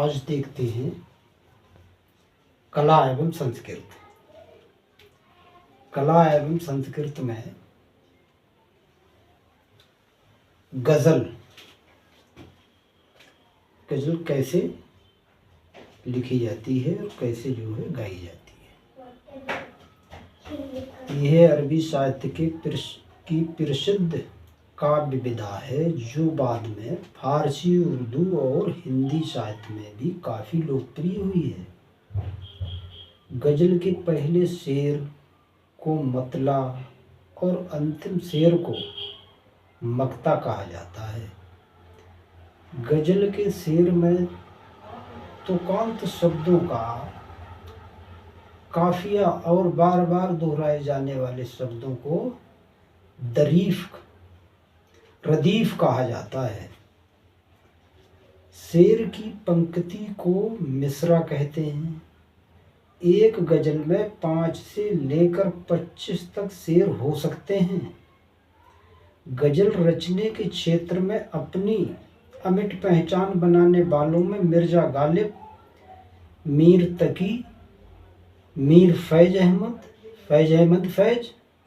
आज देखते हैं कला एवं संस्कृत। कला एवं संस्कृत में गज़ल कैसे लिखी जाती है और कैसे गाई जाती है। यह अरबी साहित्य की प्रसिद्ध काव्य विधा है जो बाद में फारसी, उर्दू और हिंदी साहित्य में भी काफ़ी लोकप्रिय हुई है। गज़ल के पहले शेर को मतला और अंतिम शेर को मक्ता कहा जाता है। गज़ल के शेर में तुकांत शब्दों का काफिया और बार बार दोहराए जाने वाले शब्दों को रदीफ कहा जाता है। शेर की पंक्ति को मिसरा कहते हैं। एक गज़ल में 5 से लेकर 25 तक शेर हो सकते हैं। गज़ल रचने के क्षेत्र में अपनी अमिट पहचान बनाने वालों में मिर्ज़ा गालिब, मीर तकी, मीर फैज़ अहमद,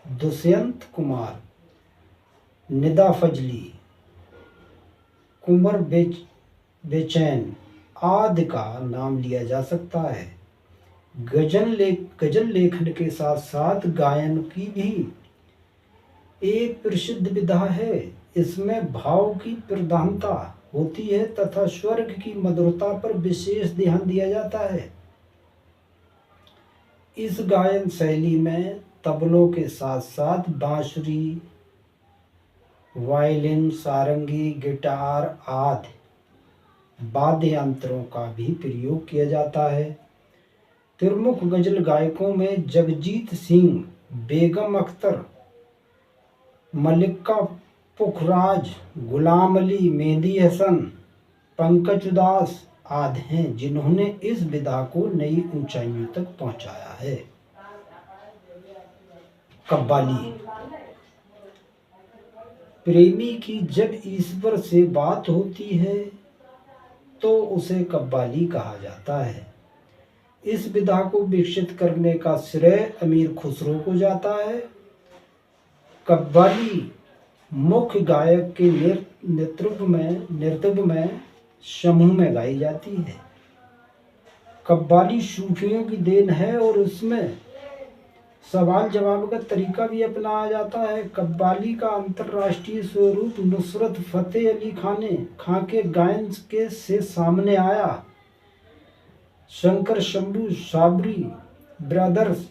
दुष्यंत कुमार, निदा फजली, कुंवर बेचैन आदि का नाम लिया जा सकता है। गज़ल लेखन के साथ साथ गायन की भी एक प्रसिद्ध विधा है। इसमें भाव की प्रधानता होती है तथा स्वर की मधुरता पर विशेष ध्यान दिया जाता है। इस गायन शैली में तबलों के साथ साथ बांसुरी, वायलिन, सारंगी, गिटार आदि वाद्य यंत्रों का भी प्रयोग किया जाता है। प्रमुख गज़ल गायकों में जगजीत सिंह, बेगम अख्तर, मल्लिका पुखराज, गुलाम अली, मेहदी हसन, पंकज उदास आदि हैं जिन्होंने इस विधा को नई ऊंचाइयों तक पहुंचाया है। कव्वाली। प्रेमी की जब ईश्वर से बात होती है तो उसे कव्वाली कहा जाता है। इस विधा को विकसित करने का श्रेय अमीर खुसरो को जाता है। कव्वाली मुख्य गायक के नेतृत्व में समूह में गाई जाती है। कव्वाली सूफियों की देन है और उसमें सवाल जवाब का तरीका भी अपनाया जाता है। कव्वाली का अंतर्राष्ट्रीय स्वरूप नुसरत फतेह अली खां के गायन से सामने आया। शंकर शंभू साबरी ब्रदर्स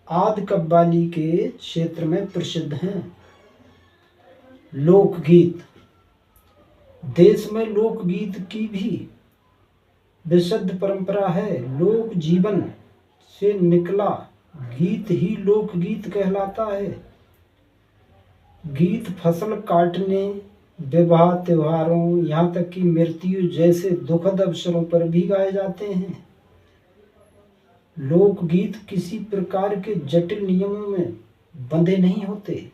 आदि कव्वाली के क्षेत्र में प्रसिद्ध हैं। लोकगीत। देश में लोकगीत की भी विशुद्ध परंपरा है। लोक जीवन से निकला गीत ही लोकगीत कहलाता है। गीत फसल काटने, विवाह, त्योहारों, यहाँ तक कि मृत्यु जैसे दुखद अवसरों पर भी गाए जाते हैं। लोकगीत किसी प्रकार के जटिल नियमों में बंधे नहीं होते।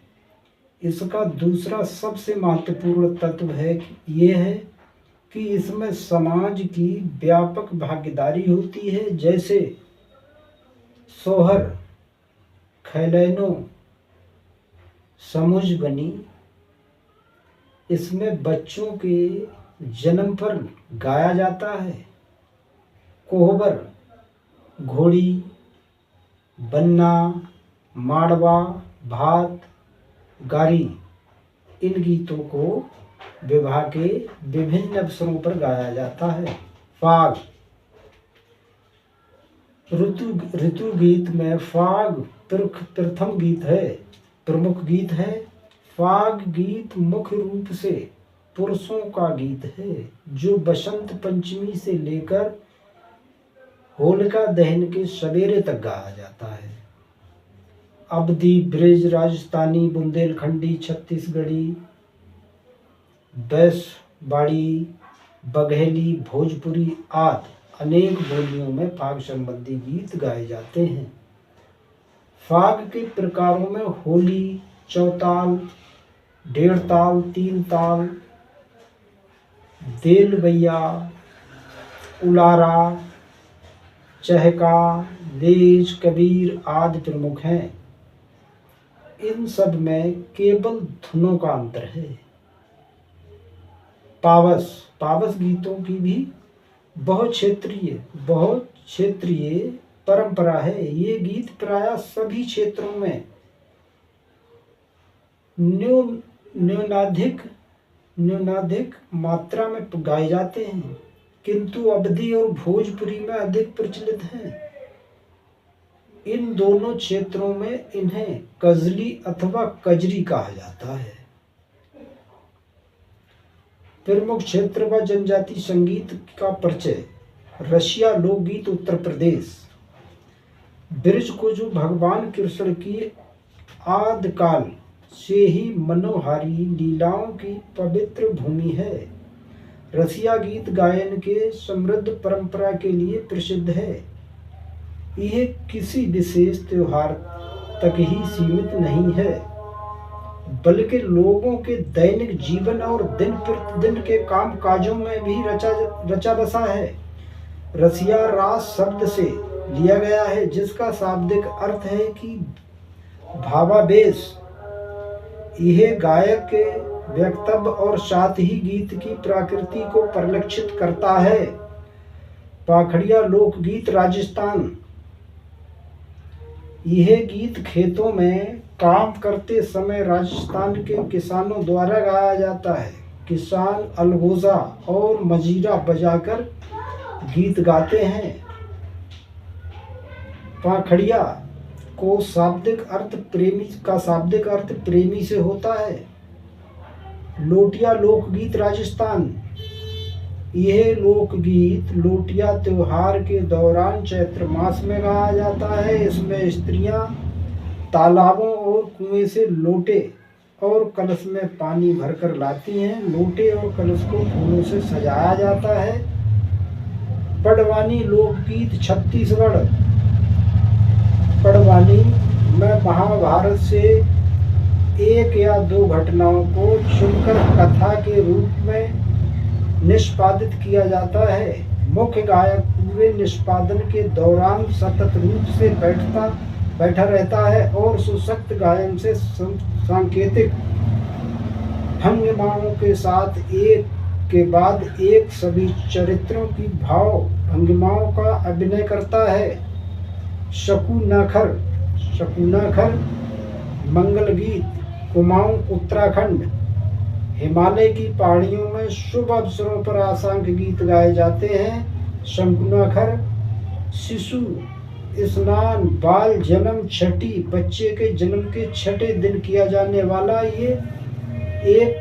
इसका दूसरा सबसे महत्वपूर्ण तत्व ये है कि इसमें समाज की व्यापक भागीदारी होती है, जैसे सोहर, खैलैनो, समूज बनी। इसमें बच्चों के जन्म पर गाया जाता है। कोहबर, घोड़ी, बन्ना, माड़वा, भात, गारी, इन गीतों को विवाह के विभिन्न अवसरों पर गाया जाता है। फाग। ऋतु गीत में फाग प्रमुख गीत है। फाग गीत मुख्य रूप से पुरुषों का गीत है जो बसंत पंचमी से लेकर होलिका दहन के सवेरे तक गाया जाता है। अवधी, ब्रज, राजस्थानी, बुंदेलखंडी, छत्तीसगढ़ी, बैसवाड़ी, बघेली, भोजपुरी आदि अनेक बोलियों में फाग संबंधी गीत गाए जाते हैं। फाग के प्रकारों में होली, चौताल, 1.5 ताल, 3 ताल, देल बैया, उलारा, चहका, लेज, कबीर आदि प्रमुख हैं। इन सब में केवल धुनों का अंतर है। पावस, पावस गीतों की भी बहुत क्षेत्रीय परंपरा है। ये गीत प्रायः सभी क्षेत्रों में न्यूनाधिक मात्रा में गाए जाते हैं, किंतु अवधी और भोजपुरी में अधिक प्रचलित हैं। इन दोनों क्षेत्रों में इन्हें कजली अथवा कजरी कहा जाता है। प्रमुख क्षेत्र व जनजाति संगीत का परिचय। रसिया लोकगीत उत्तर प्रदेश। ब्रज को जो भगवान कृष्ण की आदिकाल से ही मनोहारी लीलाओं की पवित्र भूमि है। रसिया गीत गायन के समृद्ध परंपरा के लिए प्रसिद्ध है। यह किसी विशेष त्योहार तक ही सीमित नहीं है, बल्कि लोगों के दैनिक जीवन और दिन प्रतिदिन के काम काजों में भी रचा बसा है। रसिया रास शब्द से लिया गया है, जिसका शाब्दिक अर्थ है कि भावावेश। यह गायक के वक्तव्य और साथ ही गीत की प्रकृति को परिलक्षित करता है। पाखड़िया लोकगीत राजस्थान। यह गीत खेतों में काम करते समय राजस्थान के किसानों द्वारा गाया जाता है। किसान अलगोजा और मजीरा बजाकर गीत गाते हैं। पाखड़िया को शाब्दिक अर्थ प्रेमी से होता है। लोटिया लोकगीत राजस्थान। यह लोकगीत लोटिया त्योहार के दौरान चैत्र मास में गाया जाता है। इसमें स्त्रियां तालाबों और कुएं से लोटे और कलश में पानी भरकर लाती हैं। लोटे और कलश को फूलों से सजाया जाता है। पडवानी लोकगीत छत्तीसगढ़। पडवानी में महाभारत से एक या दो घटनाओं को चुनकर कथा के रूप में निष्पादित किया जाता है। मुख्य गायक पूरे निष्पादन के दौरान सतत रूप से बैठा रहता है और सुसक्त गायन से सांकेतिक भंगिमाओं के साथ एक के बाद एक सभी चरित्रों की भाव भंगिमाओं का अभिनय करता है। शकुनाखर मंगल गीत कुमाऊं उत्तराखंड। हिमालय की पहाड़ियों में शुभ अवसरों पर असंख्य गीत गाए जाते हैं। शकुनाखर शिशु स्नान, बाल जन्म, छठी, बच्चे के जन्म के छठे दिन किया जाने वाला ये एक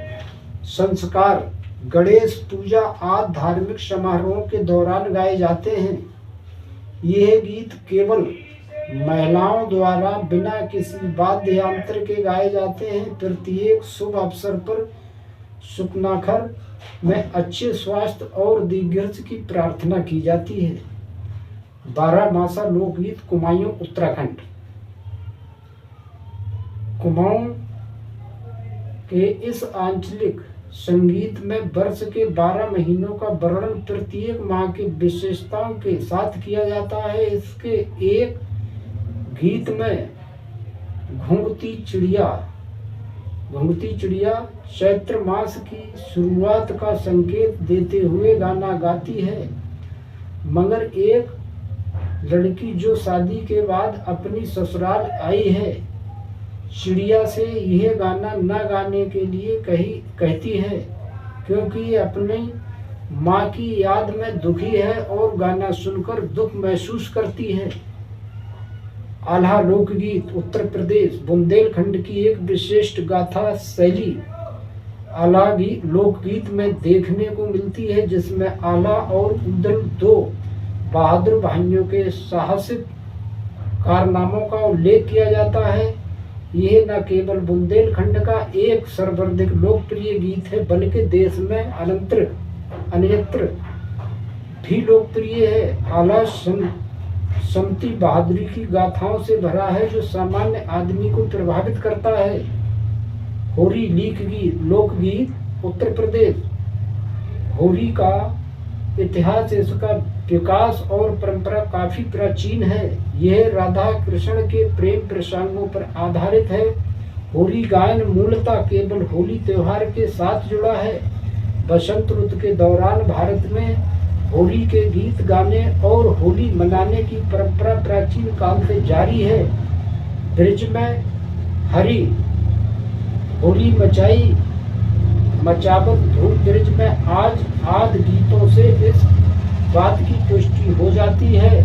संस्कार। गणेश पूजा आदि धार्मिक समारोहों के दौरान गाए जाते हैं। यह गीत केवल महिलाओं द्वारा बिना किसी वाद्य यंत्र के गाए जाते हैं। प्रत्येक शुभ अवसर पर शुकनाखर में अच्छे स्वास्थ्य और दीर्घायु की प्रार्थना की जाती है। 12 मासा लोकगीत कुमाऊं उत्तराखंड। कुमाऊं के इस आंचलिक संगीत में वर्ष के 12 महीनों का वर्णन प्रत्येक माह की विशेषताओं के साथ किया जाता है। इसके एक गीत में घुंघती चिड़िया चैत्र मास की शुरुआत का संकेत देते हुए गाना गाती है। मगर एक लड़की जो शादी के बाद अपनी ससुराल आई है, चिड़िया से यह गाना न गाने के लिए कहती है, क्योंकि अपनी माँ की याद में दुखी है और गाना सुनकर दुख महसूस करती है। आल्हा लोकगीत उत्तर प्रदेश बुंदेलखंड की एक विशिष्ट गाथा शैली आल्हा लोकगीत में देखने को मिलती है, जिसमें आल्हा और उदल दो बहादुर भाइयों के साहसिक कारनामों का उल्लेख किया जाता है। यह न केवल बुंदेलखंड का एक सर्वाधिक लोकप्रिय गीत है, बल्कि देश में अन्यत्र भी लोकप्रिय है। आल्हा समती बहादुरी की गाथाओं से भरा है, जो सामान्य आदमी को प्रभावित करता है। होरी लोकगीत उत्तर प्रदेश। होरी का इतिहास, इसका विकास और परंपरा काफी प्राचीन है। यह राधा कृष्ण के प्रेम प्रसंगों पर आधारित है। होली गायन मूलतः केवल होली त्योहार के साथ जुड़ा है। बसंत ऋतु के दौरान भारत में होली के गीत गाने और होली मनाने की परंपरा प्राचीन काल से जारी है। ब्रिज में हरी होली मचावत धूम ब्रिज में आज आदि गीतों से इस बात की पुष्टि हो जाती है